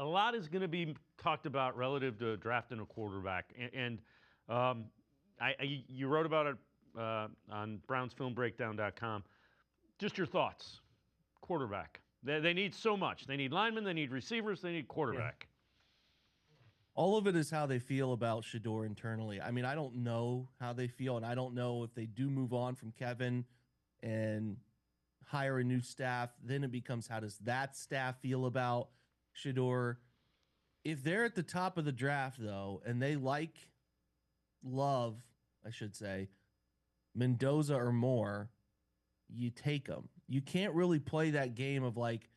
lot is going to be talked about relative to drafting a quarterback. You wrote about it on BrownsFilmBreakdown.com. Just your thoughts. Quarterback. They need so much. They need linemen. They need receivers. They need quarterback. Yeah. All of it is how they feel about Shedeur internally. I mean, I don't know how they feel, and I don't know if they do move on from Kevin and hire a new staff. Then it becomes, how does that staff feel about Shedeur? If they're at the top of the draft, though, and they love, I should say, Mendoza or more, you take them. You can't really play that game of like,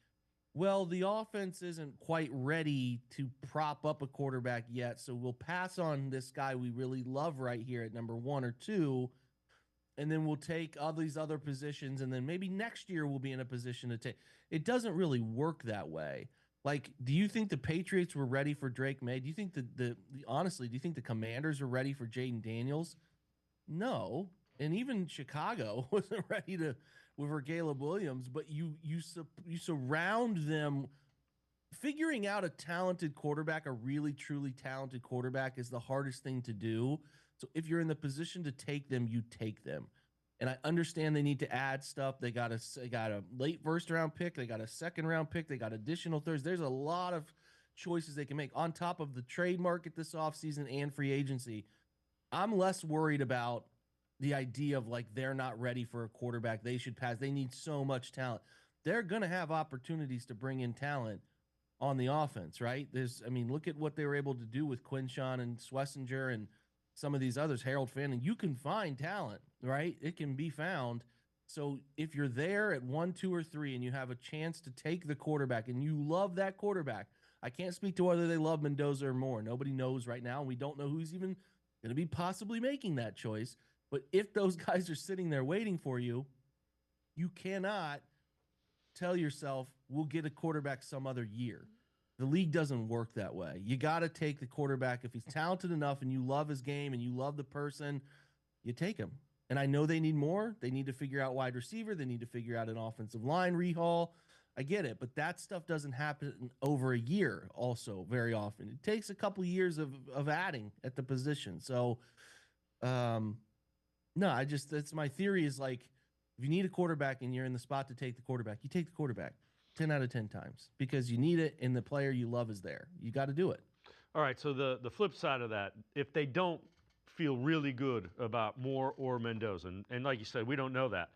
well, the offense isn't quite ready to prop up a quarterback yet, so we'll pass on this guy we really love right here at number 1 or 2, and then we'll take all these other positions, and then maybe next year we'll be in a position to take. It doesn't really work that way. Like, do you think the Patriots were ready for Drake May? Do you think honestly, do you think the Commanders were ready for Jaden Daniels? No. And even Chicago wasn't ready for Caleb Williams, but you surround them. Figuring out a talented quarterback, a really truly talented quarterback, is the hardest thing to do. So if you're in the position to take them, you take them. And I understand they need to add stuff. They got a late first-round pick. They got a second-round pick. They got additional thirds. There's a lot of choices they can make on top of the trade market this offseason and free agency. I'm less worried about the idea of like they're not ready for a quarterback. They should pass. They need so much talent. They're going to have opportunities to bring in talent on the offense, right? Look at what they were able to do with Quinshawn and Schlesinger and some of these others, Harold Finn, and you can find talent, right? It can be found. So if you're there at 1, 2, or 3 and you have a chance to take the quarterback and you love that quarterback, I can't speak to whether they love Mendoza or more. Nobody knows right now. And we don't know who's even going to be possibly making that choice. But if those guys are sitting there waiting for you, you cannot tell yourself, we'll get a quarterback some other year. The league doesn't work that way. You got to take the quarterback. If he's talented enough and you love his game and you love the person, you take him. And I know they need more. They need to figure out wide receiver. They need to figure out an offensive line rehaul. I get it. But that stuff doesn't happen over a year also very often. It takes a couple years of adding at the position. So, no, that's my theory is like, if you need a quarterback and you're in the spot to take the quarterback, you take the quarterback 10 out of 10 times because you need it and the player you love is there. You got to do it. All right, so the flip side of that, if they don't feel really good about Moore or Mendoza, and like you said, we don't know that,